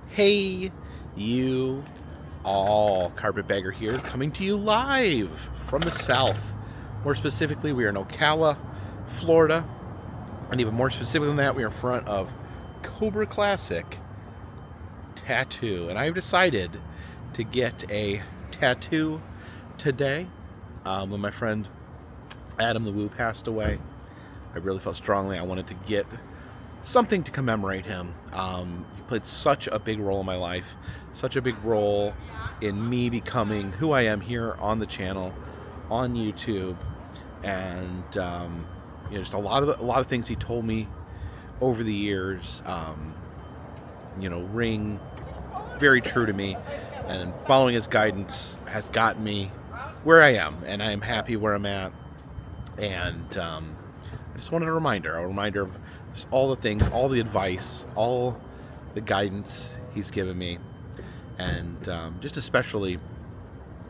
Hey, you all, Carpetbagger here, coming to you live from the South. More specifically, we are in Ocala, Florida, and even more specifically than that, we are in front of Cobra Classic Tattoo, and I've decided to get a tattoo today. When my friend Adam the Woo passed away, I really felt strongly I wanted to get something to commemorate him. He played such a big role in my life, such a big role in me becoming who I am here on the channel, on YouTube, and just a lot of things he told me over the years, ring very true to me, and following his guidance has gotten me where I am, and I am happy where I'm at. And I just wanted a reminder of just all the things, all the advice, all the guidance he's given me, and just especially,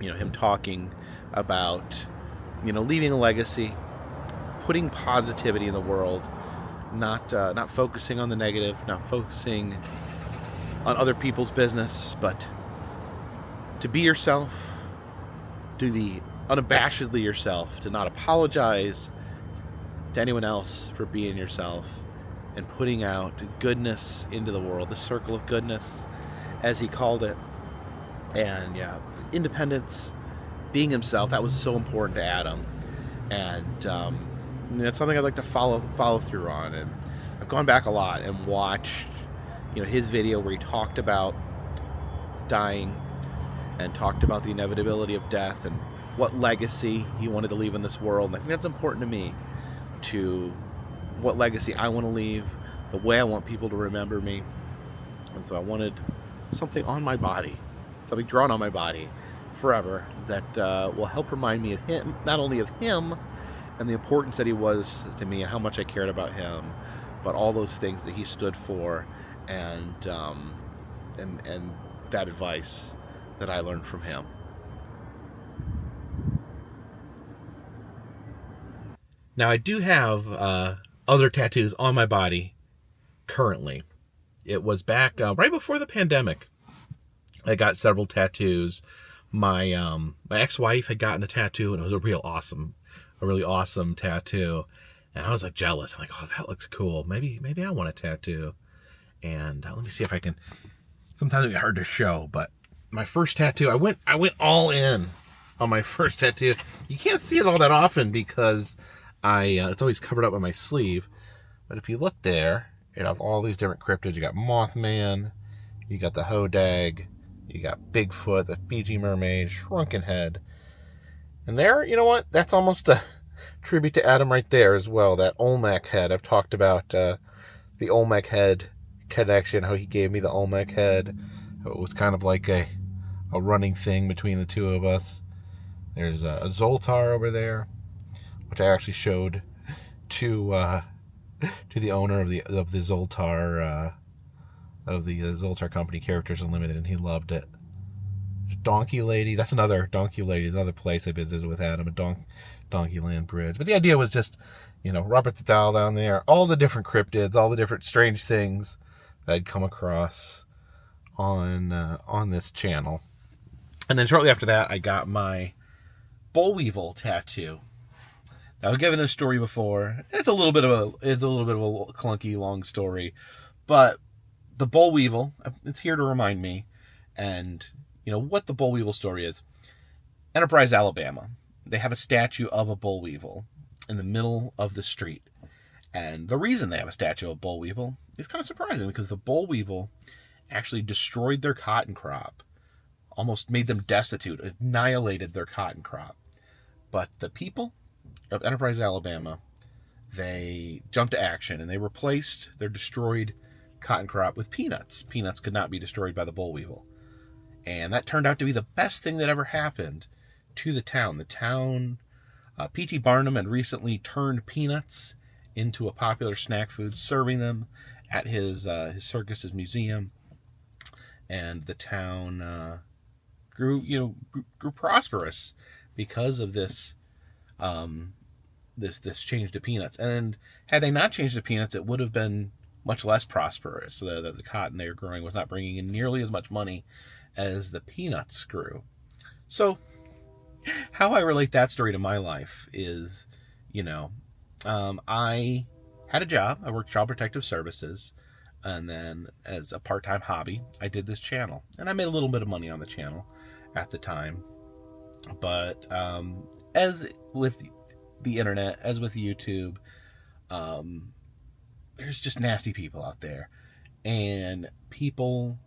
him talking about, leaving a legacy, putting positivity in the world, not focusing on the negative, not focusing on other people's business, but to be yourself, to be unabashedly yourself, to not apologize to anyone else for being yourself, and putting out goodness into the world, the circle of goodness, as he called it. And yeah, independence, being himself, that was so important to Adam. And it's something I'd like to follow through on. And I've gone back a lot and watched, his video where he talked about dying and talked about the inevitability of death and what legacy he wanted to leave in this world. And I think that's important to me, to what legacy I want to leave, the way I want people to remember me. And so I wanted something on my body, something drawn on my body forever that will help remind me of him, not only of him and the importance that he was to me and how much I cared about him, but all those things that he stood for, and that advice that I learned from him. Now, I do have other tattoos on my body currently. It was back right before the pandemic. I got several tattoos. My ex-wife had gotten a tattoo, and it was a really awesome tattoo. And I was like jealous. I'm like, oh, that looks cool. Maybe I want a tattoo. And let me see if I can. Sometimes it's hard to show, but my first tattoo, I went all in on my first tattoo. You can't see it all that often because it's always covered up by my sleeve. But if you look there, it has all these different cryptids. You got Mothman, you got the Hodag, you got Bigfoot, the Fiji Mermaid, Shrunken Head. And there, you know what? That's almost a tribute to Adam right there as well. That Olmec head. I've talked about the Olmec head connection, how he gave me the Olmec head. It was kind of like a running thing between the two of us. There's a Zoltar over there, which I actually showed to the owner of the Zoltar Zoltar Company, Characters Unlimited, and he loved it. Donkey Lady, that's another Donkey Lady, another place I visited with Adam, a Donkeyland Bridge. But the idea was just, Robert the Doll down there, all the different cryptids, all the different strange things that I'd come across on this channel. And then shortly after that, I got my Boll Weevil tattoo. Now, I've given this story before. It's a little bit of a clunky, long story, but the Boll Weevil, it's here to remind me, and what the Boll Weevil story is. Enterprise, Alabama. They have a statue of a Boll Weevil in the middle of the street, and the reason they have a statue of a Boll Weevil is kind of surprising because the Boll Weevil actually destroyed their cotton crop, almost made them destitute, annihilated their cotton crop. But the people of Enterprise, Alabama, they jumped to action and they replaced their destroyed cotton crop with peanuts. Peanuts could not be destroyed by the Boll Weevil. And that turned out to be the best thing that ever happened to the town. The town, P.T. Barnum had recently turned peanuts into a popular snack food, serving them at his circus, his museum. And the town grew prosperous. because of this this change to peanuts. And had they not changed to peanuts, it would have been much less prosperous. The cotton they were growing was not bringing in nearly as much money as the peanuts grew. So how I relate that story to my life is, I had a job. I worked Child Protective Services. And then as a part-time hobby, I did this channel. And I made a little bit of money on the channel at the time. But as with the internet, as with YouTube, there's just nasty people out there. And people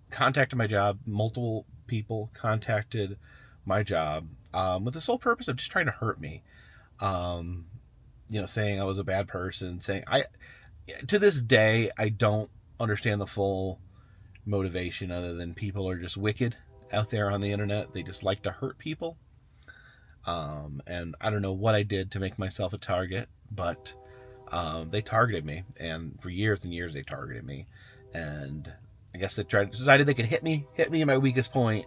contacted my job. Multiple people contacted my job with the sole purpose of just trying to hurt me. Saying I was a bad person, saying to this day, I don't understand the full motivation other than people are just wicked out there on the internet. They just like to hurt people. And I don't know what I did to make myself a target, but they targeted me, and for years and years they targeted me. And I guess they decided they could hit me in my weakest point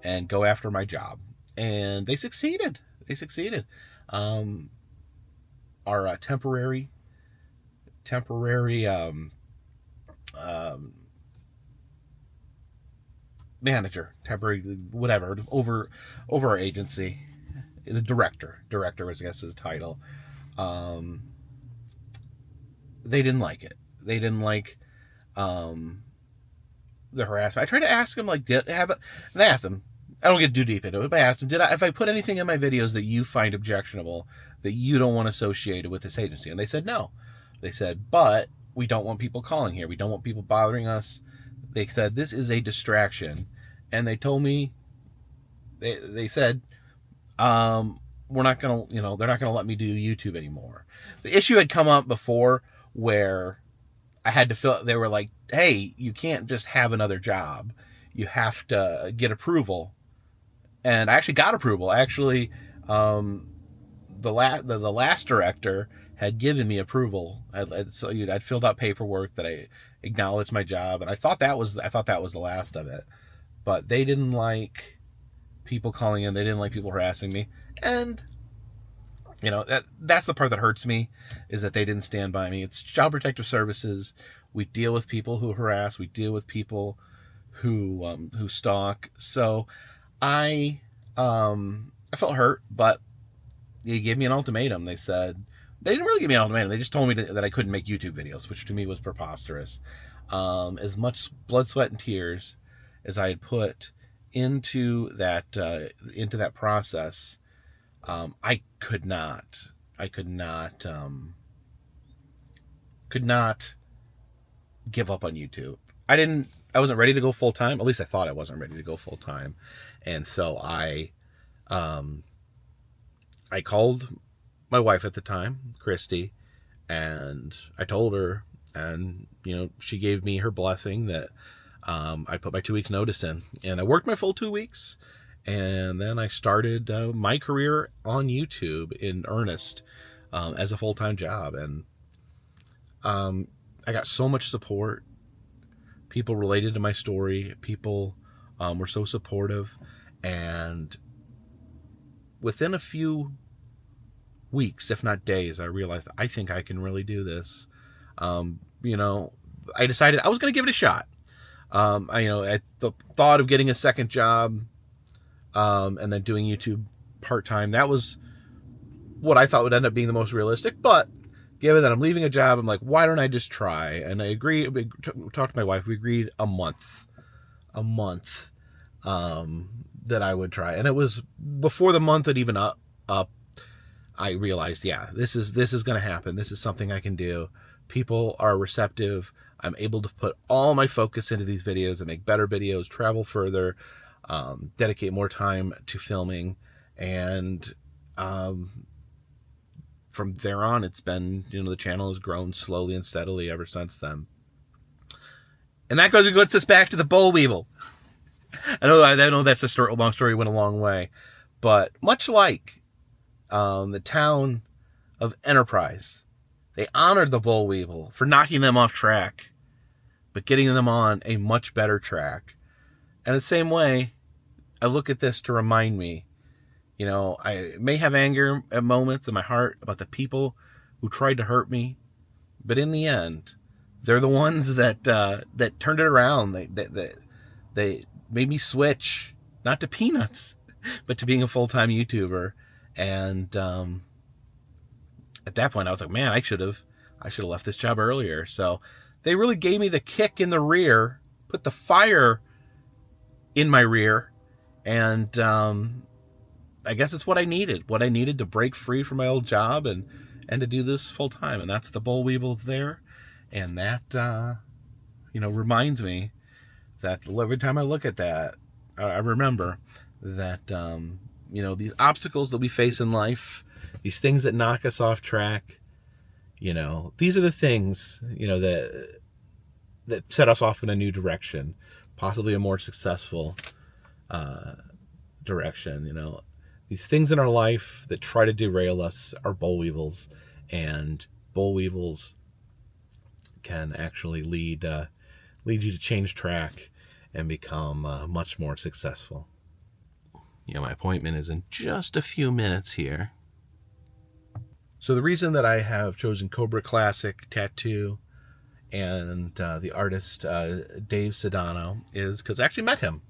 and go after my job. And they succeeded. Our temporary manager, temporary whatever, over our agency, the director was, I guess, his title. They didn't like it. They didn't like the harassment. I tried to ask him, and I asked him, I don't get too deep into it, but I asked him, if I put anything in my videos that you find objectionable, that you don't want associated with this agency? And they said no. They said, but we don't want people calling here. We don't want people bothering us. They said, this is a distraction. And they told me, they said, we're not going to, they're not going to let me do YouTube anymore. The issue had come up before where I had to they were like, hey, you can't just have another job. You have to get approval. And I actually got approval. Actually, the last director had given me approval. I'd filled out paperwork that I acknowledged my job, and I thought that was the last of it. But they didn't like people calling in. They didn't like people harassing me, and that's the part that hurts me, is that they didn't stand by me. It's Child Protective Services. We deal with people who harass. We deal with people who stalk. So I felt hurt, but they gave me an ultimatum. They said, they didn't really give me an ultimatum. They just told me that I couldn't make YouTube videos, which to me was preposterous. As much blood, sweat, and tears as I had put into that process, I could not give up on YouTube. I wasn't ready to go full time. At least I thought I wasn't ready to go full time. And so I called my wife at the time, Christy, and I told her, and she gave me her blessing that I put my 2 weeks notice in, and I worked my full 2 weeks, and then I started my career on YouTube in earnest as a full-time job. And I got so much support. People related to my story. People were so supportive. And within a few weeks, if not days, I realized I think I can really do this. I decided I was going to give it a shot. The thought of getting a second job and then doing YouTube part-time, that was what I thought would end up being the most realistic. But given that I'm leaving a job, I'm like, why don't I just try? And I agreed. We talked to my wife. We agreed a month that I would try. And it was before the month had even up, I realized, yeah, this is going to happen. This is something I can do. People are receptive. I'm able to put all my focus into these videos and make better videos, travel further, dedicate more time to filming. And from there on, it's been, the channel has grown slowly and steadily ever since then. And that gets us back to the boll weevil. I know that's a long story, went a long way. But much like the town of Enterprise, they honored the boll weevil for knocking them off track, but getting them on a much better track. And the same way, I look at this to remind me, you know, I may have anger at moments in my heart about the people who tried to hurt me, but in the end, they're the ones that that turned it around. They made me switch, not to peanuts, but to being a full-time YouTuber. And at that point, I was like, man, I should have left this job earlier. So they really gave me the kick in the rear, put the fire in my rear, and I guess it's what I needed to break free from my old job and to do this full time. And that's the boll weevils there. And that, you know, reminds me that every time I look at that, I remember that, you know, these obstacles that we face in life, these things that knock us off track, you know, these are the things, you know, that set us off in a new direction, possibly a more successful direction. You know, these things in our life that try to derail us are boll weevils, and boll weevils can actually lead you to change track and become much more successful. You know, my appointment is in just a few minutes here. So the reason that I have chosen Cobra Classic Tattoo and the artist Dave Sedano is because I actually met him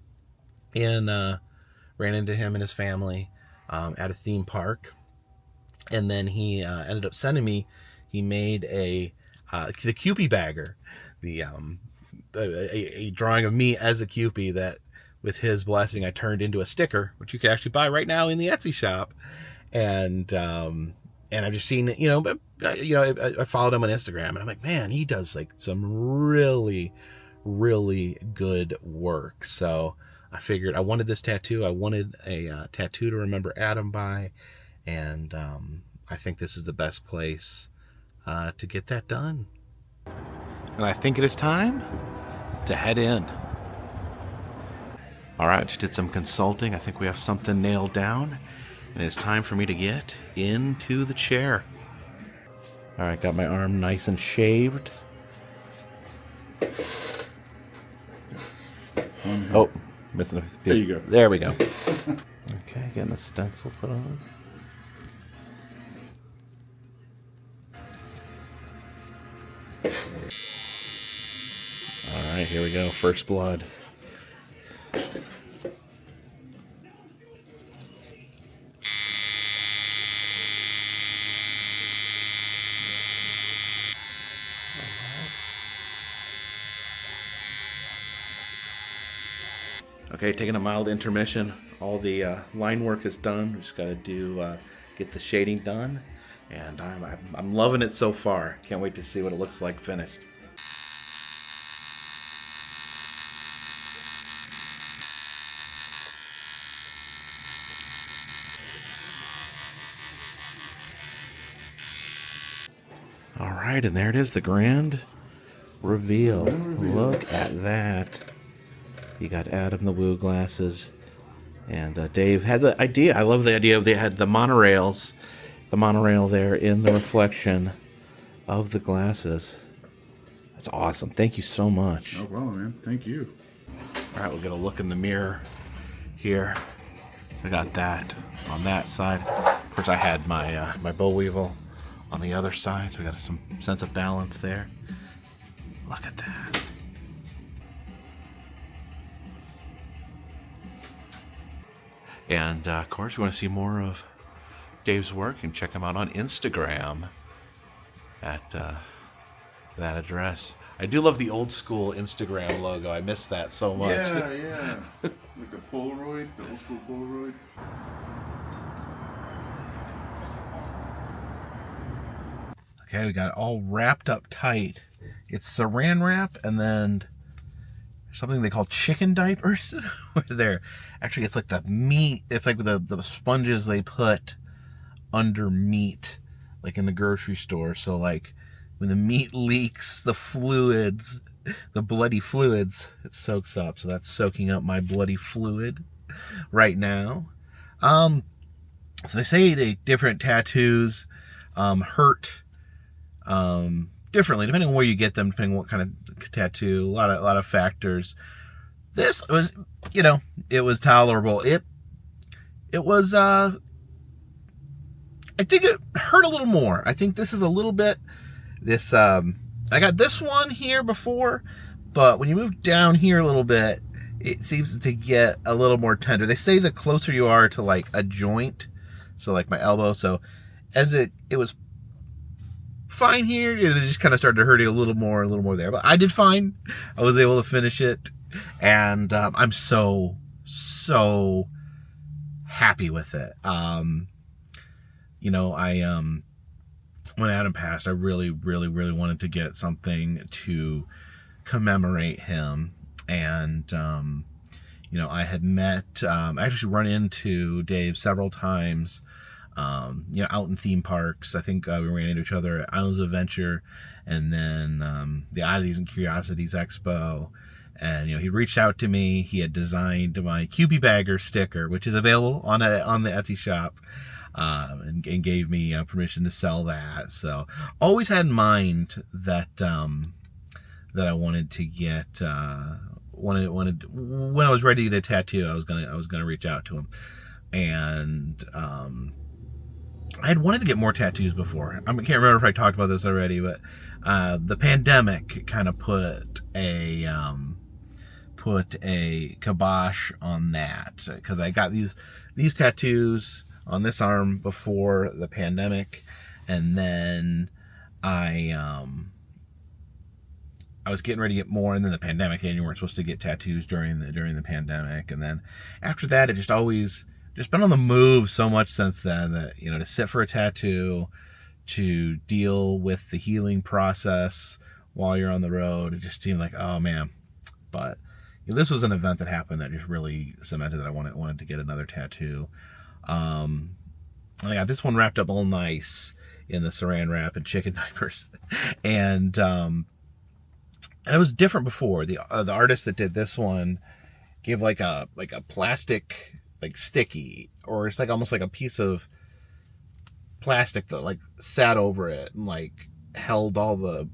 and ran into him and his family at a theme park. And then he ended up sending me, he made the Carpetbagger, a drawing of me as a Cupid that, with his blessing, I turned into a sticker, which you can actually buy right now in the Etsy shop. And I've just seen it, you know, but I followed him on Instagram, and I'm like, man, he does like some really, really good work. So I figured I wanted this tattoo. I wanted a tattoo to remember Adam by, and I think this is the best place to get that done. And I think it is time to head in. All right, just did some consulting. I think we have something nailed down, and it's time for me to get into the chair. All right, got my arm nice and shaved. Oh, missing a few. There you go. There we go. Okay, getting the stencil put on. All right, here we go. First blood. Okay, taking a mild intermission. All the line work is done. We just got to do get the shading done, and I'm loving it so far. Can't wait to see what it looks like finished. All right, and there it is, the grand reveal. Look at that. You got Adam the Woo glasses, and Dave had the idea. I love the idea of they had the monorail there in the reflection of the glasses. That's awesome. Thank you so much. No problem, man. Thank you. All right, we're gonna look in the mirror here. I got that on that side. Of course, I had my my boll weevil on the other side, so we got some sense of balance there. Look at that. And of course, you want to see more of Dave's work, and check him out on Instagram at that address. I do love the old school Instagram logo. I miss that so much. Yeah. Like the Polaroid, the old school Polaroid. Okay, we got it all wrapped up tight. It's saran wrap, and then something they call chicken diapers there. Actually, it's like the meat. It's like the sponges they put under meat, like in the grocery store. So like when the meat leaks, the fluids, the bloody fluids, it soaks up. So that's soaking up my bloody fluid right now. So they say that different tattoos hurt differently depending on where you get them, depending on what kind of tattoo. A lot of factors. This was, it was tolerable. It was, I think it hurt a little more. I think this is a little bit, I got this one here before, but when you move down here a little bit, it seems to get a little more tender. They say the closer you are to like a joint, so like my elbow, so as it was fine here, it just kind of started hurting a little more there. But I did fine. I was able to finish it, and I'm so happy with it. When Adam passed, I really wanted to get something to commemorate him, and I had met, I actually run into Dave several times, out in theme parks. I think we ran into each other at Islands of Adventure, and then the Oddities and Curiosities Expo. And he reached out to me. He had designed my Carpetbagger sticker, which is available on the Etsy shop, and gave me permission to sell that. So always had in mind that that I wanted to get wanted when I was ready to get a tattoo, I was gonna reach out to him. And I had wanted to get more tattoos before. I can't remember if I talked about this already, but the pandemic kind of put a kibosh on that, because I got these tattoos on this arm before the pandemic, and then I was getting ready to get more, and then the pandemic hit, and you weren't supposed to get tattoos during the pandemic. And then after that, it just been on the move so much since then that, to sit for a tattoo, to deal with the healing process while you're on the road, it just seemed like, oh man. But this was an event that happened that just really cemented that I wanted to get another tattoo. I got this one wrapped up all nice in the saran wrap and chicken diapers, and it was different before. The artist that did this one gave like a plastic, like sticky, or it's like almost like a piece of plastic that like sat over it and like held all the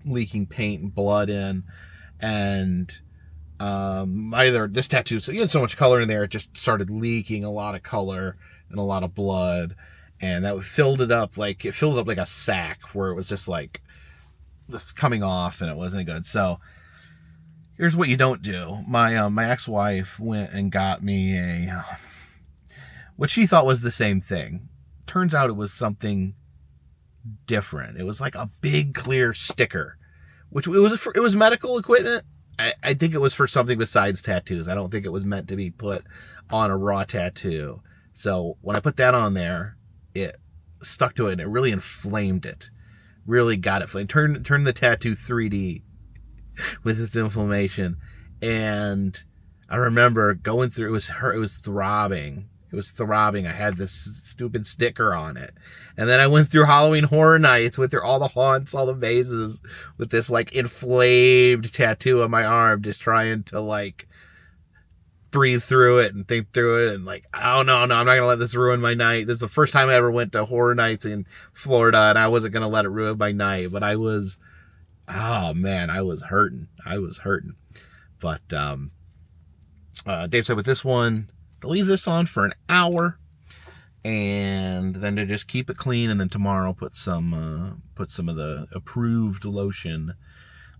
leaking paint and blood in. And either this tattoo, so you had so much color in there, it just started leaking a lot of color and a lot of blood, and that filled it up like a sack, where it was just like coming off, and it wasn't good. So here's what you don't do. My ex-wife went and got me what she thought was the same thing. Turns out it was something different. It was like a big clear sticker, which it was medical equipment. I think it was for something besides tattoos. I don't think it was meant to be put on a raw tattoo. So when I put that on there, it stuck to it, and it really inflamed it. Really got it. Turned the tattoo 3D with its inflammation. And I remember going through, it was throbbing. It was throbbing. I had this stupid sticker on it. And then I went through Halloween Horror Nights, went through all the haunts, all the mazes, with this like inflamed tattoo on my arm, just trying to like breathe through it and think through it. And like, oh no, I'm not going to let this ruin my night. This is the first time I ever went to Horror Nights in Florida, and I wasn't going to let it ruin my night. But I was hurting. But Dave said with this one, to leave this on for an hour, and then to just keep it clean, and then tomorrow put some of the approved lotion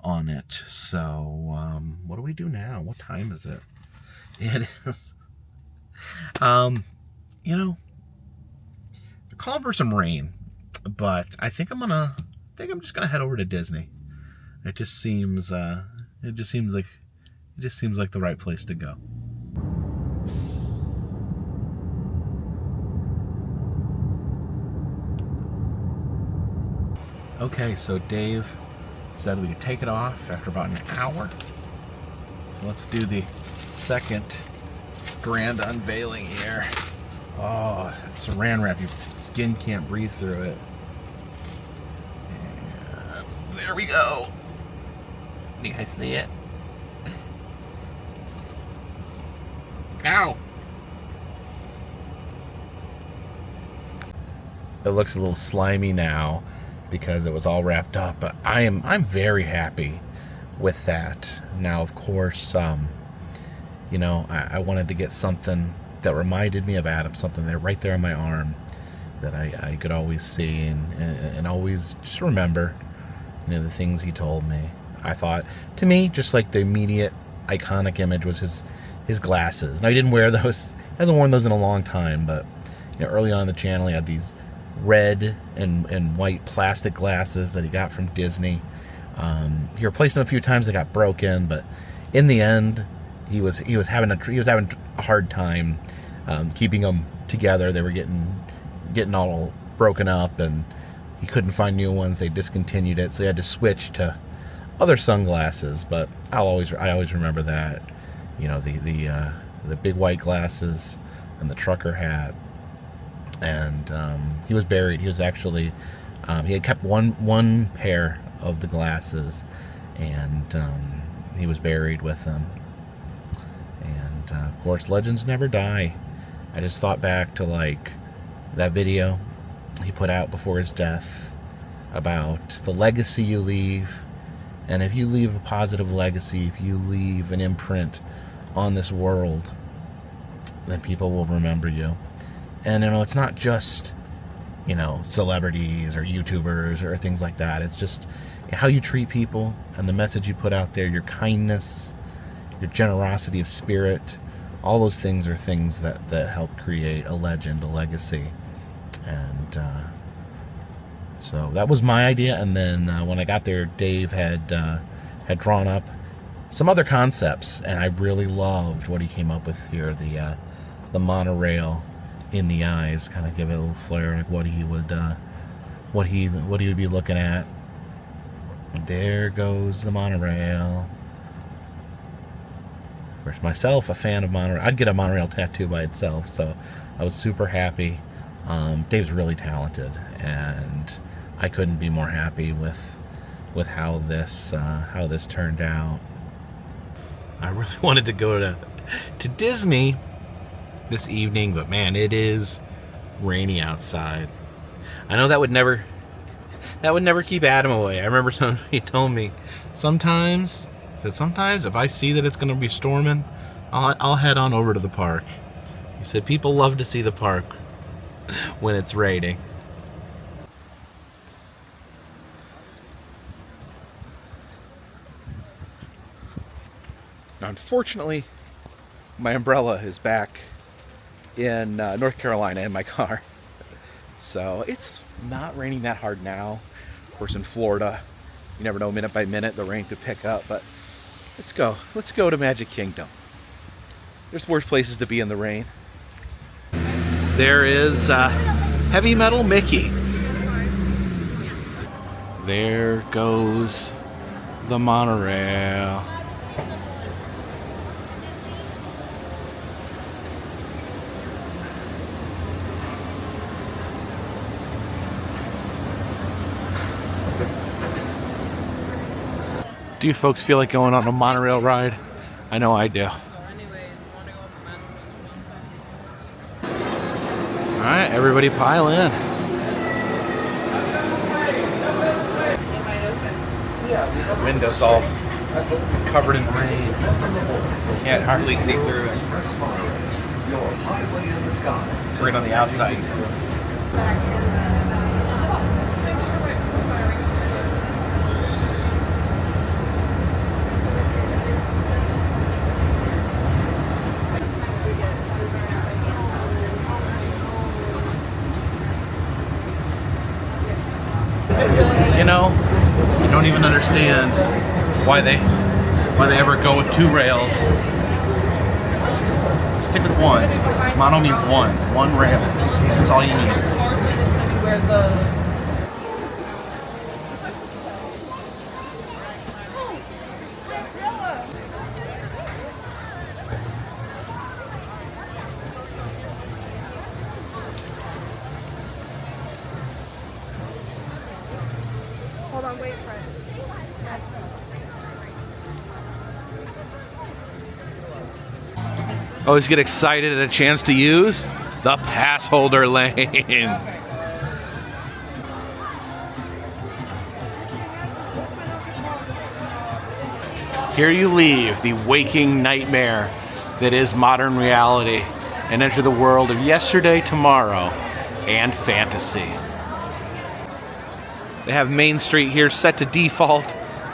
on it. So what do we do now? What time is it? It is they're calling for some rain, but I think I'm just gonna head over to Disney. It just seems like the right place to go. Okay, so Dave said we could take it off after about an hour. So let's do the second grand unveiling here. Oh, saran wrap, your skin can't breathe through it. And there we go. You guys see it? Ow! It looks a little slimy now because it was all wrapped up, but I'm very happy with that. Now, of course, you know, I wanted to get something that reminded me of Adam, something there right there on my arm that I could always see and always just remember, you know, the things he told me. I thought, to me, just like the immediate iconic image was his glasses. Now, he didn't wear those. He hasn't worn those in a long time, but you know, early on in the channel, he had these red and white plastic glasses that he got from Disney. He replaced them a few times. They got broken, but in the end, he was having a hard time keeping them together. They were getting all broken up, and he couldn't find new ones. They discontinued it, so he had to switch to other sunglasses. But I always remember that, you know, the big white glasses and the trucker hat. And he was buried. He was actually he had kept one pair of the glasses, and he was buried with them. And of course, legends never die. I just thought back to like that video he put out before his death about the legacy you leave. And if you leave a positive legacy, if you leave an imprint on this world, then people will remember you. And, you know, it's not just, you know, celebrities or YouTubers or things like that. It's just how you treat people and the message you put out there, your kindness, your generosity of spirit. All those things are things that help create a legend, a legacy. And so that was my idea. And then when I got there, Dave had drawn up some other concepts, and I really loved what he came up with here. The monorail in the eyes, kind of give it a little flair, like what he would be looking at. There goes the monorail. Of course, myself, a fan of monorail. I'd get a monorail tattoo by itself, so I was super happy. Dave's really talented, and I couldn't be more happy with how this turned out. I really wanted to go to Disney this evening, but man, it is rainy outside. I know that would never keep Adam away. I remember somebody told me sometimes if I see that it's going to be storming, I'll head on over to the park. He said people love to see the park when it's raining. Now, unfortunately, my umbrella is back in North Carolina in my car. So it's not raining that hard now. Of course, in Florida, you never know, minute by minute the rain could pick up. But let's go to Magic Kingdom. There's worse places to be in the rain. There is Heavy Metal Mickey. There goes the monorail. Do you folks feel like going on a monorail ride? I know I do. Alright, everybody pile in. Windows all covered in rain. Can't hardly see through it. Right on the outside too. You know, I don't even understand why they ever go with two rails. Stick with one. Mono means one rail. That's all you need. Hold on, wait for it. Always get excited at a chance to use the pass holder lane. Here you leave the waking nightmare that is modern reality and enter the world of yesterday, tomorrow, and fantasy. They have Main Street here set to default.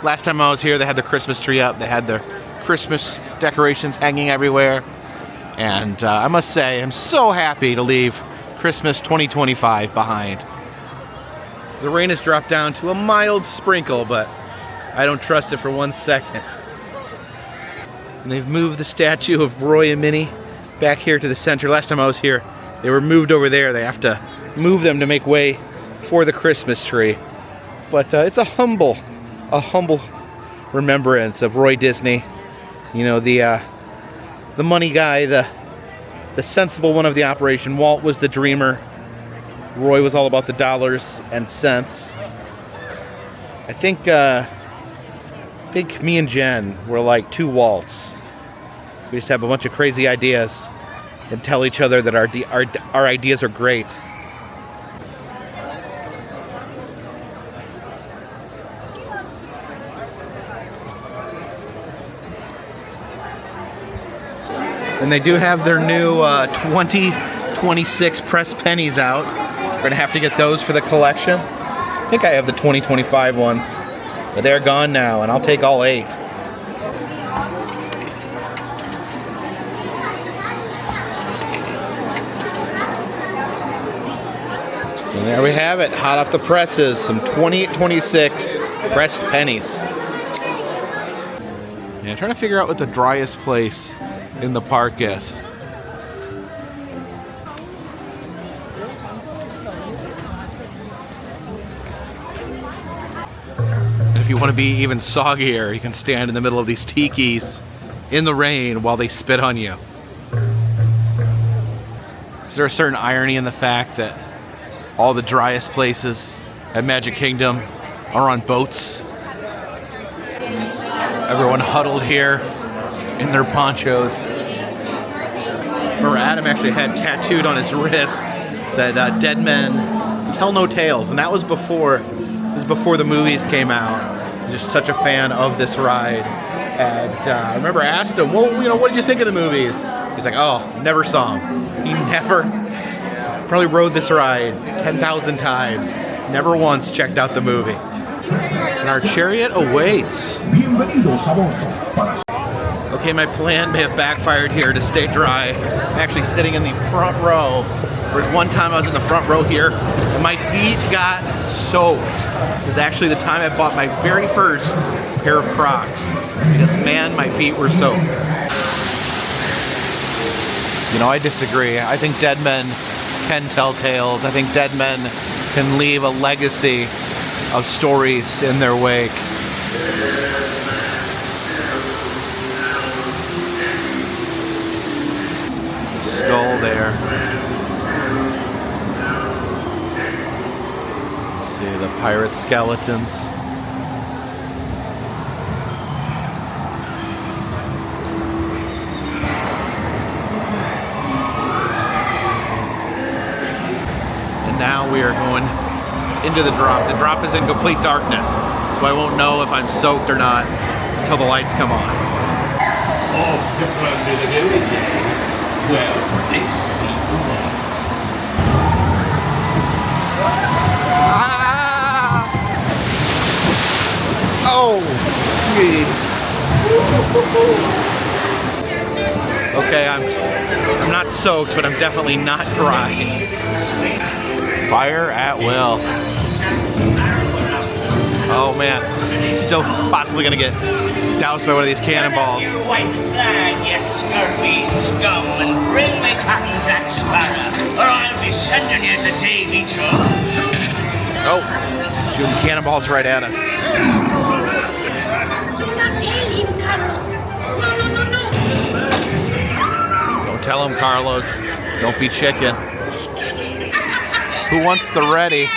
Last time I was here, they had the Christmas tree up. They had their Christmas decorations hanging everywhere. And I must say, I'm so happy to leave Christmas 2025 behind. The rain has dropped down to a mild sprinkle, but I don't trust it for 1 second. And they've moved the statue of Roy and Minnie back here to the center. Last time I was here, they were moved over there. They have to move them to make way for the Christmas tree. But it's a humble remembrance of Roy Disney. You know, the money guy, the sensible one of the operation. Walt was the dreamer. Roy was all about the dollars and cents. I think me and Jen were like two Walts. We just have a bunch of crazy ideas and tell each other that our ideas are great. And they do have their new 2026 pressed pennies out. We're gonna have to get those for the collection. I think I have the 2025 ones, but they're gone now, and I'll take all 8. And there we have it, hot off the presses, some 2026 pressed pennies. Yeah, I'm trying to figure out what the driest place in the park is. And if you want to be even soggier, you can stand in the middle of these tikis in the rain while they spit on you. Is there a certain irony in the fact that all the driest places at Magic Kingdom are on boats? Everyone huddled here in their ponchos. Remember, Adam actually had tattooed on his wrist, said "Dead men tell no tales," and that was before the movies came out. Just such a fan of this ride, and I remember I asked him, "Well, you know, what did you think of the movies?" He's like, "Oh, never saw them." He never, probably rode this ride 10,000 times, never once checked out the movie. And our chariot awaits. Okay, my plan may have backfired here to stay dry. I'm actually sitting in the front row. There was one time I was in the front row here, and my feet got soaked. It was actually the time I bought my very first pair of Crocs, because man, my feet were soaked. You know, I disagree. I think dead men can tell tales. I think dead men can leave a legacy of stories in their wake. Skull there. See the pirate skeletons. And now we are going into the drop. The drop is in complete darkness, so I won't know if I'm soaked or not until the lights come on. Off to plunder the village. Well, this be the one. Ah! Oh, jeez. Okay, I'm not soaked, but I'm definitely not dry. Fire at will. Oh man, still possibly gonna get doused by one of these cannonballs. Your white flag, you scurvy scum, and bring me Captain Jack Sparrow, or I'll be sending you to Davy Jones. Oh, shooting cannonballs right at us. Do not tell him, Carlos. No. Don't tell him, Carlos. Don't be chicken. Who wants the ready?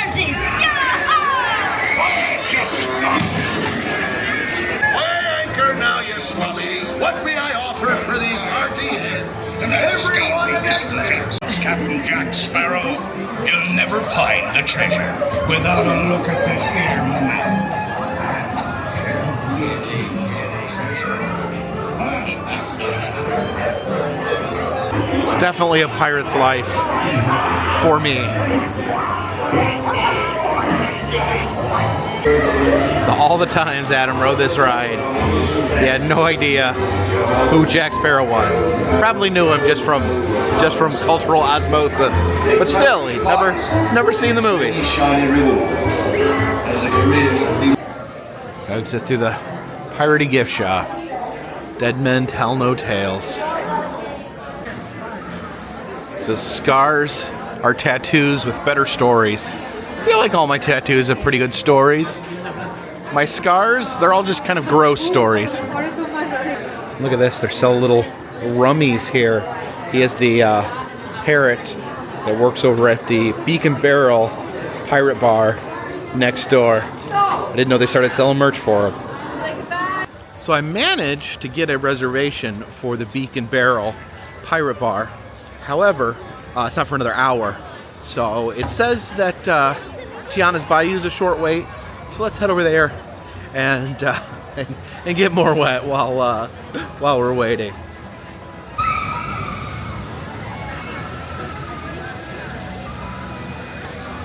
Anchor now, you slummies. What may I offer for these hearty heads? Everyone an egg. Captain Jack Sparrow, you'll never find the treasure without a look at this here map. It's definitely a pirate's life for me. So all the times Adam rode this ride, he had no idea who Jack Sparrow was. Probably knew him just from cultural osmosis, but still, he'd never seen the movie. Exit through the piratey gift shop. Dead men tell no tales. So scars are tattoos with better stories. I feel like all my tattoos have pretty good stories. My scars, they're all just kind of gross stories. Look at this, they're selling little rummies here. He has the parrot that works over at the Beacon Barrel Pirate Bar next door. I didn't know they started selling merch for him. So I managed to get a reservation for the Beacon Barrel Pirate Bar. However, it's not for another hour. So it says that Tiana's Bayou is a short wait. So let's head over there and get more wet while we're waiting.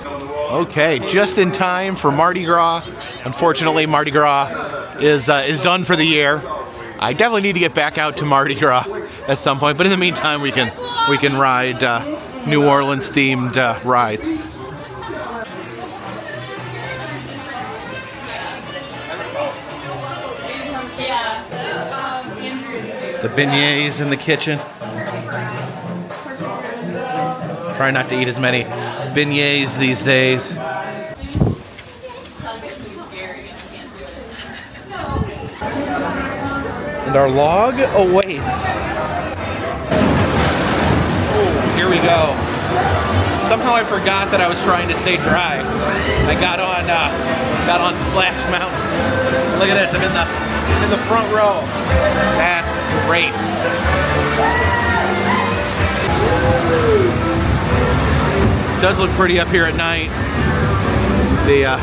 Okay, just in time for Mardi Gras. Unfortunately, Mardi Gras is done for the year. I definitely need to get back out to Mardi Gras at some point, but in the meantime, we can ride New Orleans themed rides. The beignets in the kitchen. Try not to eat as many beignets these days. And our log awaits. Oh, here we go. Somehow I forgot that I was trying to stay dry. I got on Splash Mountain. Look at this, I'm in the front row. That's great. It does look pretty up here at night. The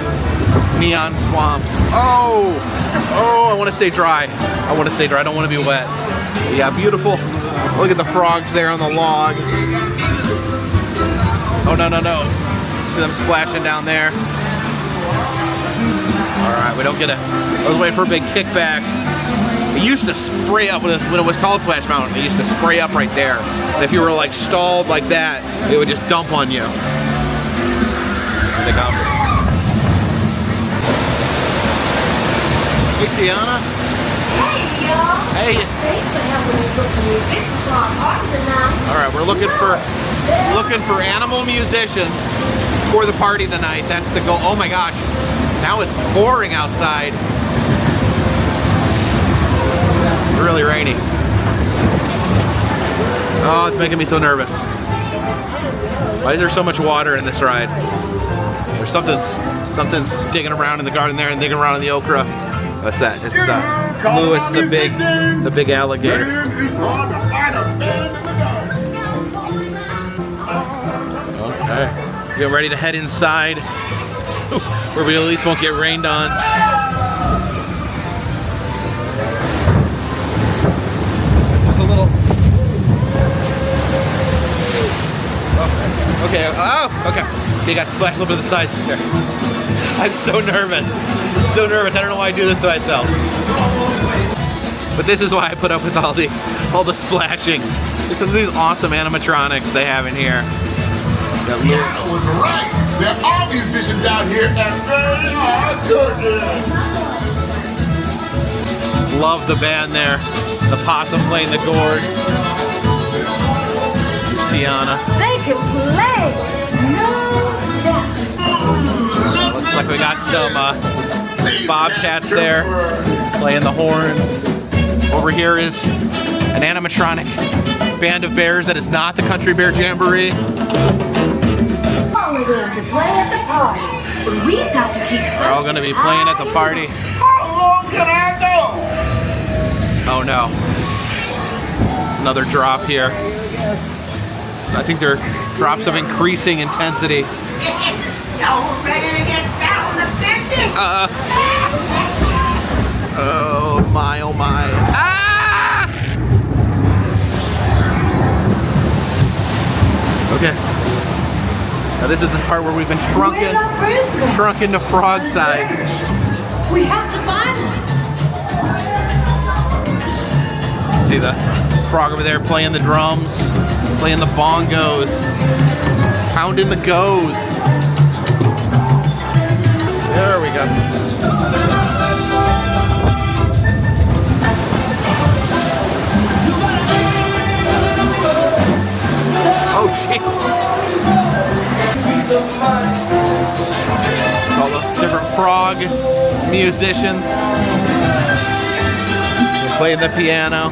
neon swamp. Oh, I want to stay dry. I want to stay dry. I don't want to be wet. Yeah, beautiful. Look at the frogs there on the log. Oh, no. See them splashing down there. All right, we don't get I was waiting for a big kickback. It used to spray up when it was called Splash Mountain. It used to spray up right there. And if you were like stalled like that, it would just dump on you. Hey, Tiana. Hey, y'all. Hey. Thanks for helping me book the musicians for our party tonight. All right, we're looking for animal musicians for the party tonight. That's the goal. Oh my gosh, now it's pouring outside. It's really rainy. Oh, it's making me so nervous. Why is there so much water in this ride? There's something's digging around in the garden there and digging around in the okra. What's that? It's Lewis, the big alligator. Okay, getting ready to head inside, where we at least won't get rained on. Just a little. Oh, okay. Oh, okay. He got splashed a little bit of the sides there. I'm so nervous. I don't know why I do this to myself. But this is why I put up with all the splashing, because of these awesome animatronics they have in here. Tiana was right. There are musicians out here and they are good. Love the band there. The possum playing the gourd. Tiana. They can play, no doubt. Looks like we got some bobcats there playing the horns. Over here is an animatronic band of bears that is not the Country Bear Jamboree. All of them to play at the party, but we've got to keep searching. They're all going to be playing at the party. How long can I go? Oh no. Another drop here. I think they're drops of increasing intensity. Y'all ready to get down the benches? Oh my, oh my. Ah! Okay. Now this is the part where we've been shrunk into frog size. We have to find one. See the frog over there playing the drums, playing the bongos, pounding the goes. There we go. Oh, gee. All the different frog musicians. They're playing the piano.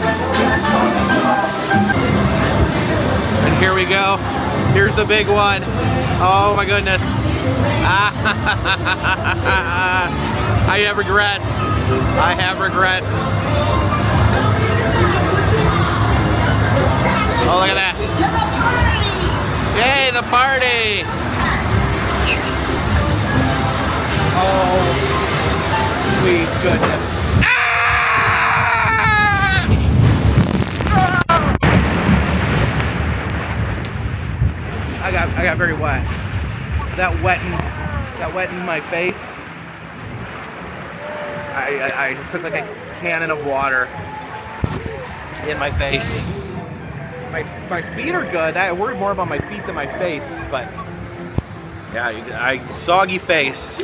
And here we go. Here's the big one. Oh my goodness. I have regrets. I have regrets. Oh, look at that. Yay, the party! Oh, sweet goodness. I got very wet. That wettened my face. I just took like a cannon of water in my face. My feet are good. I worry more about my feet than my face, but yeah, soggy face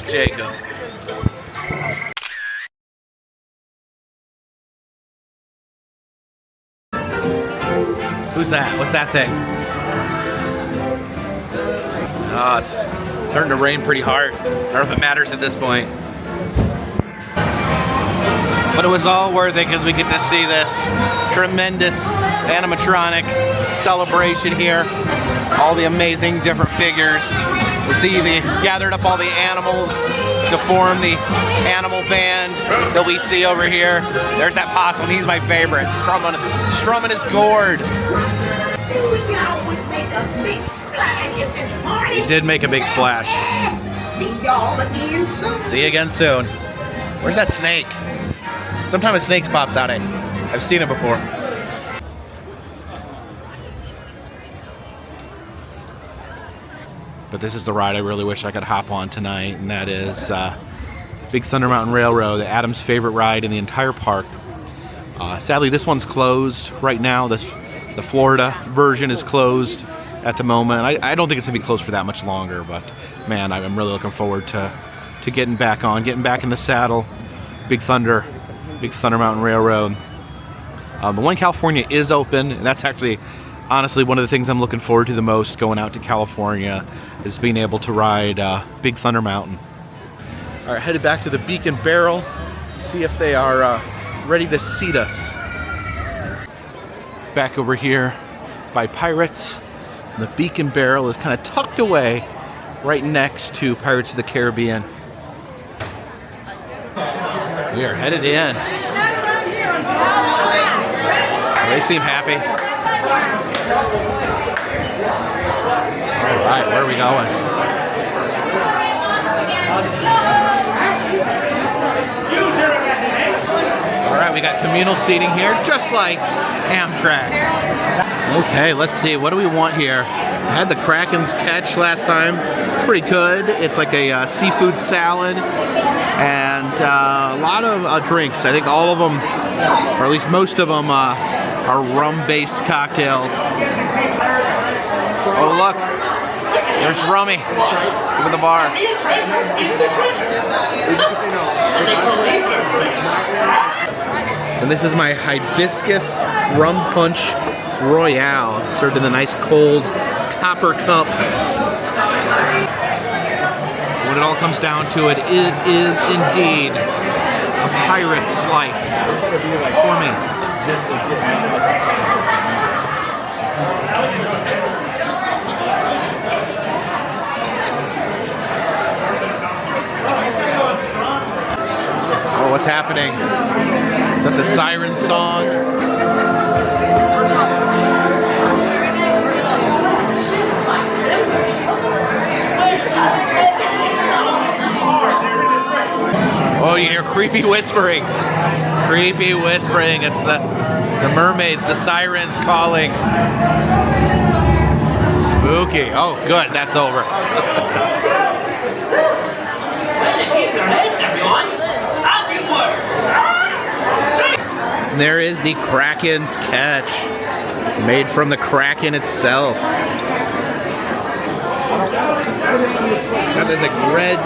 Jacob. Who's that? What's that thing? Oh, it's starting to rain pretty hard. I don't know if it matters at this point. But it was all worth it because we get to see this tremendous animatronic celebration here. All the amazing different figures. We see they gathered up all the animals to form the animal band that we see over here. There's that possum, he's my favorite. Strumming his gourd. He did make a big splash. See y'all again soon. See you again soon. Where's that snake? Sometimes a snake pops out. I've seen it before. But this is the ride I really wish I could hop on tonight, and that is Big Thunder Mountain Railroad, Adam's favorite ride in the entire park. Sadly, this one's closed right now. The Florida version is closed at the moment. I don't think it's gonna be closed for that much longer, but man, I'm really looking forward to getting back in the saddle. Big Thunder Mountain Railroad. The one in California is open, and that's actually, honestly, one of the things I'm looking forward to the most going out to California is being able to ride Big Thunder Mountain. All right, headed back to the Beacon Barrel, see if they are ready to seat us. Back over here by Pirates. The Beacon Barrel is kind of tucked away right next to Pirates of the Caribbean. We are headed in. They seem happy. All right, where are we going? All right, we got communal seating here, just like Amtrak. Okay, let's see. What do we want here? I had the Kraken's Catch last time. It's pretty good. It's like a seafood salad and a lot of drinks. I think all of them, or at least most of them, are rum-based cocktails. Oh, look. There's Rummy over the bar. And this is my hibiscus rum punch royale, served in a nice cold copper cup. When it all comes down to it, it is indeed a pirate's life for me. Oh, what's happening? Is that the siren song? Oh, you hear creepy whispering. Creepy whispering. It's the mermaids, the sirens calling. Spooky. Oh, good. That's over. Keep your heads, everyone. As you were. And there is the Kraken's catch, made from the Kraken itself. Now there's like red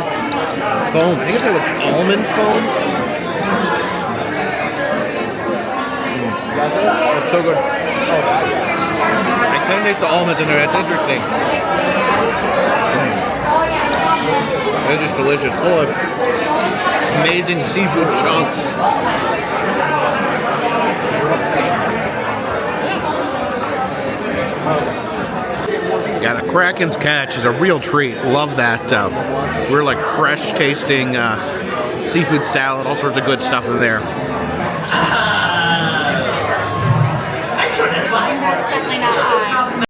foam. I think that was almond foam. It's so good. I can taste the almonds in there. That's interesting. They're just delicious. Full of amazing seafood chunks. Yeah, the Kraken's catch is a real treat. Love that. We're like fresh tasting seafood salad, all sorts of good stuff in there. That's definitely not high.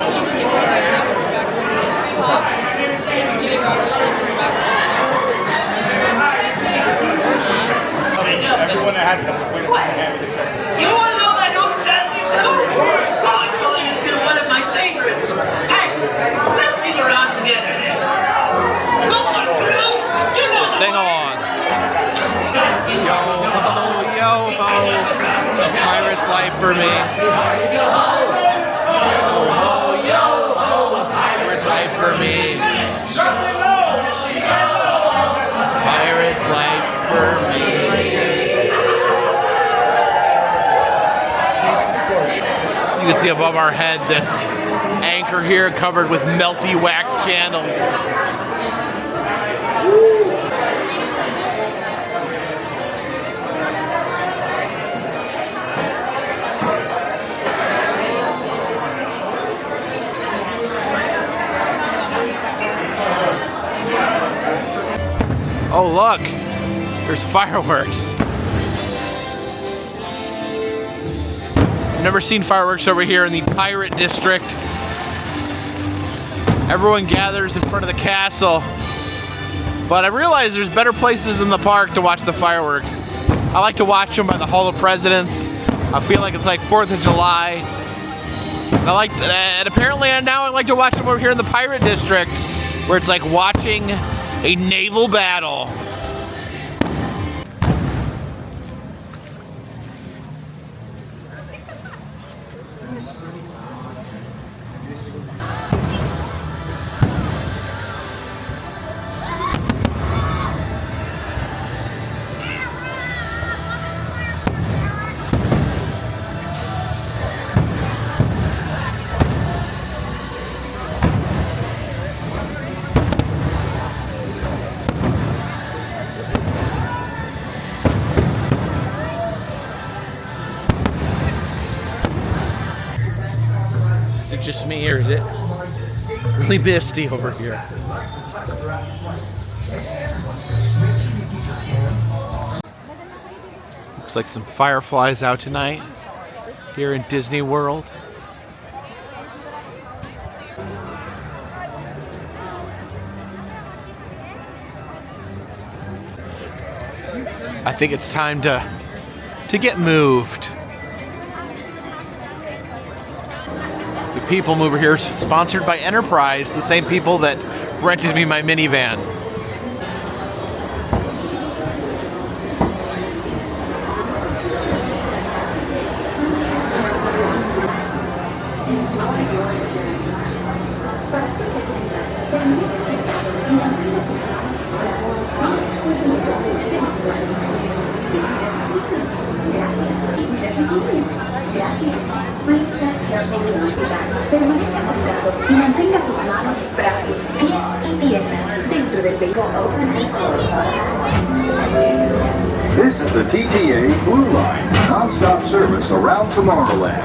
Everyone that had was waiting for the hand with the check. You want to know that old shanty too? Oh, I told you it's been one of my favorites. Hey, let's sing around together then. Come on, crew. You know the Sing along. Yo ho, yo ho, a pirate's life for me. Yo ho, yo ho, a pirate's life for me. Pirate's life for me. You can see above our head this anchor here covered with melty wax candles. Oh look, there's fireworks. I've never seen fireworks over here in the Pirate District. Everyone gathers in front of the castle. But I realize there's better places in the park to watch the fireworks. I like to watch them by the Hall of Presidents. I feel like it's like 4th of July. And apparently now I like to watch them over here in the Pirate District, where it's like watching a naval battle. Is it just me, or is it really misty over here? Looks like some fireflies out tonight here in Disney World. I think it's time to get moved. The People Mover here is sponsored by Enterprise, the same people that rented me my minivan. Y mantenga sus manos, brazos, pies y piernas dentro del vehículo. This is the TTA Blue Line, non-stop service around Tomorrowland.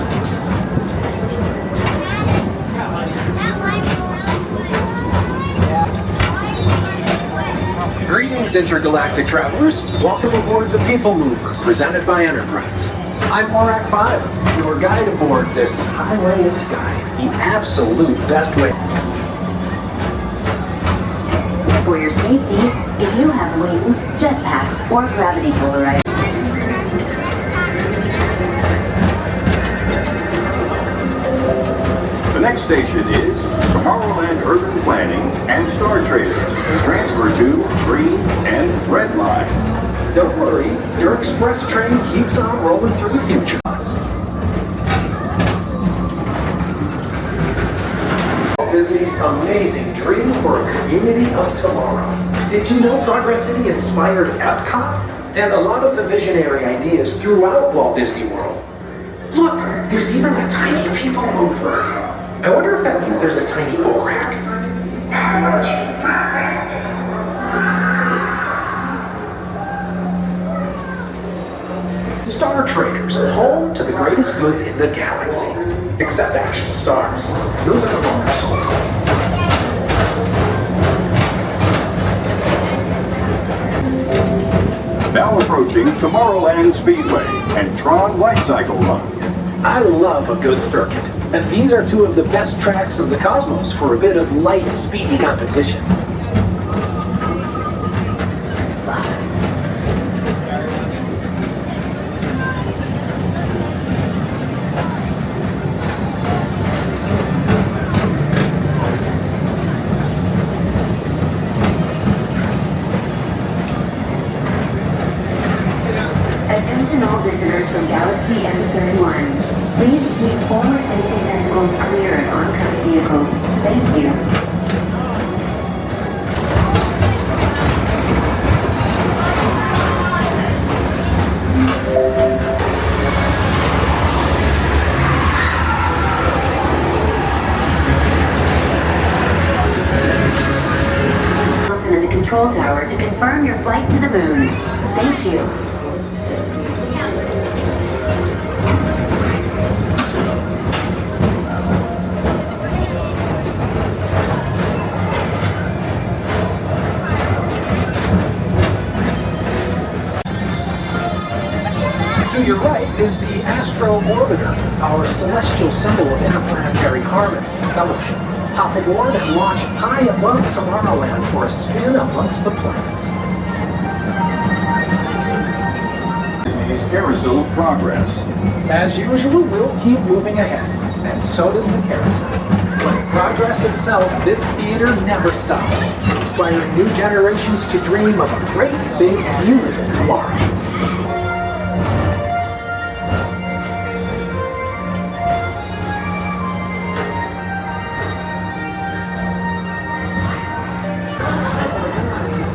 Greetings, intergalactic travelers. Welcome aboard the People Mover, presented by Enterprise. I'm Morak 5, your guide aboard this highway in the sky, the absolute best way. For your safety, if you have wings, jetpacks, or gravity polarizers, next station is Tomorrowland Urban Planning and Star Traders. Transfer to green and red lines. Don't worry, your express train keeps on rolling through the future. Disney's amazing dream for a community of tomorrow. Did you know Progress City inspired Epcot? And a lot of the visionary ideas throughout Walt Disney World. Look, there's even a tiny people mover. I wonder if that means there's a tiny ORAC. Star Traders, home to the greatest goods in the galaxy. Except actual stars. Those are the bonus. Now approaching Tomorrowland Speedway and Tron Light Cycle Run. I love a good circuit, and these are two of the best tracks in the cosmos for a bit of light, speedy competition. Attention all visitors from Galaxy M31. Please keep forward-facing tentacles clear of oncoming vehicles. Thank you. At the control tower to confirm your flight to the moon. Thank you. To your right is the Astro Orbiter, our celestial symbol of interplanetary harmony and fellowship. Hop aboard and launch high above Tomorrowland for a spin amongst the planets. Disney's Carousel of Progress. As usual, we'll keep moving ahead, and so does the carousel. Like progress itself, this theater never stops, inspiring new generations to dream of a great, big, beautiful tomorrow.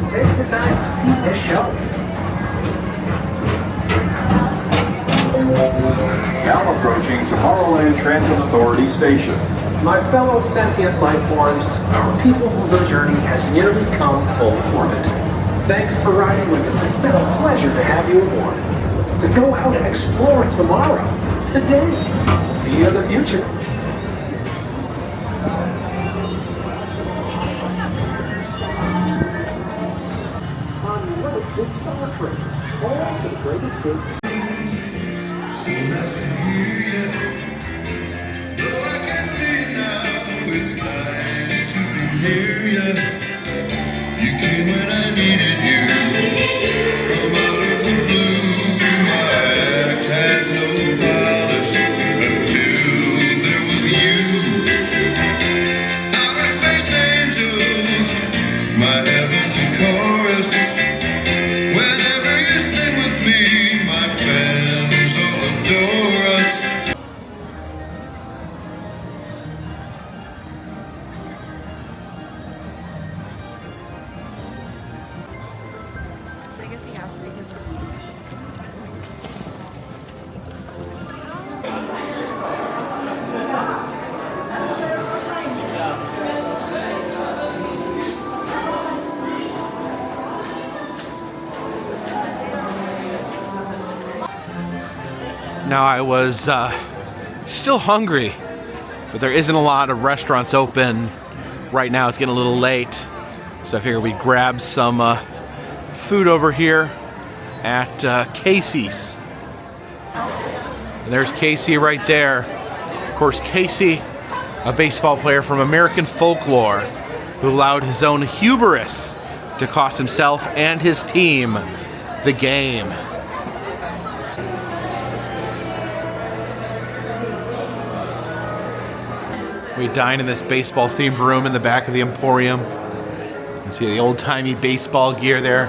Take the time to see this show. Now approaching Tomorrowland Transit Authority Station. My fellow sentient life forms, our people mover journey has nearly come full orbit. Thanks for riding with us. It's been a pleasure to have you aboard. To go out and explore tomorrow, today. See you in the future. On route with Star Traders, all the greatest goods. Now I was still hungry, but there isn't a lot of restaurants open right now. It's getting a little late, so I figured we'd grab some food over here at Casey's. And there's Casey right there. Of course, Casey, a baseball player from American folklore, who allowed his own hubris to cost himself and his team the game. We dine in this baseball-themed room in the back of the Emporium. You can see the old-timey baseball gear there.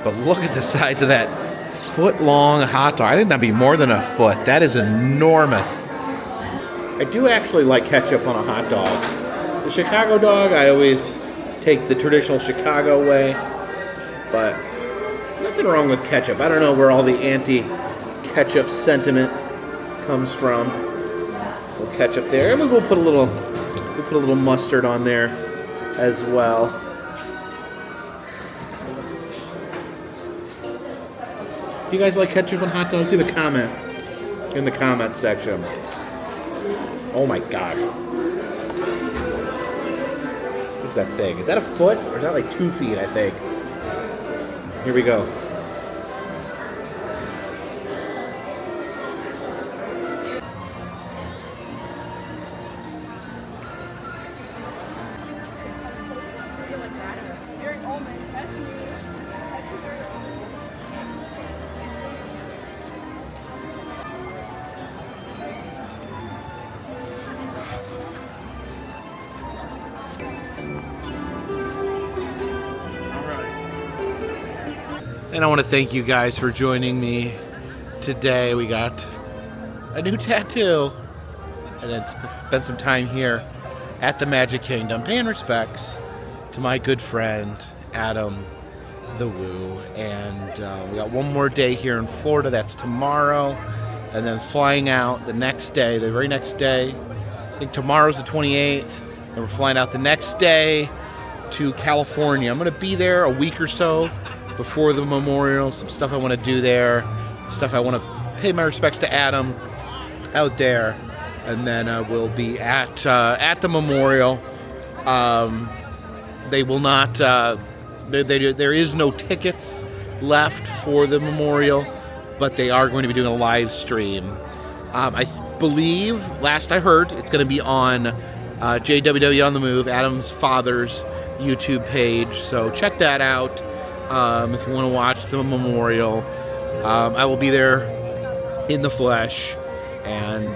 But look at the size of that foot-long hot dog. I think that'd be more than a foot. That is enormous. I do actually like ketchup on a hot dog. The Chicago dog, I always take the traditional Chicago way. But nothing wrong with ketchup. I don't know where all the anti-ketchup sentiment comes from. We'll ketchup there, and we'll put a little mustard on there as well. Do you guys like ketchup on hot dogs? Leave a comment in the comment section. Oh my god. What's that thing? Is that a foot? Or is that like 2 feet, I think? Here we go. And I want to thank you guys for joining me today. We got a new tattoo, and it's been some time here at the Magic Kingdom, paying respects to my good friend Adam the Woo. And we got one more day here in Florida. That's tomorrow, and then flying out the next day, the very next day. I think tomorrow's the 28th, and we're flying out the next day to California. I'm going to be there a week or so before the memorial. Some stuff I want to do there, stuff I want to pay my respects to Adam out there, and then we'll be at the memorial. They will not. There is no tickets left for the memorial, but they are going to be doing a live stream. I believe, last I heard, it's going to be on JWW on the Move, Adam's father's YouTube page. So check that out. If you want to watch the memorial, I will be there in the flesh, and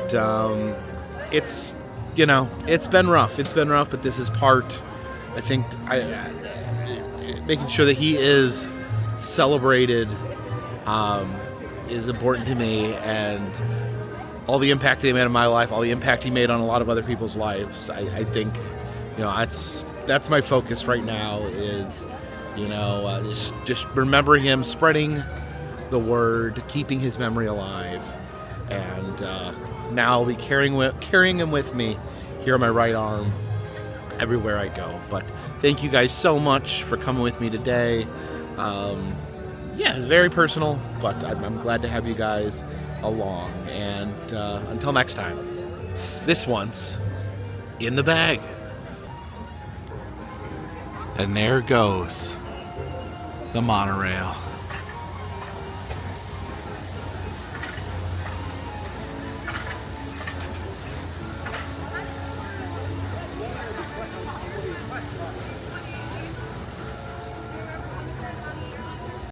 it's been rough. It's been rough, but this is part. I think making sure that he is celebrated is important to me, and all the impact he made on my life, all the impact he made on a lot of other people's lives. I think that's my focus right now is. Just remembering him, spreading the word, keeping his memory alive, and now I'll be carrying him with me here on my right arm everywhere I go. But thank you guys so much for coming with me today. It's very personal, but I'm glad to have you guys along. And until next time, this one's in the bag. And there goes the monorail.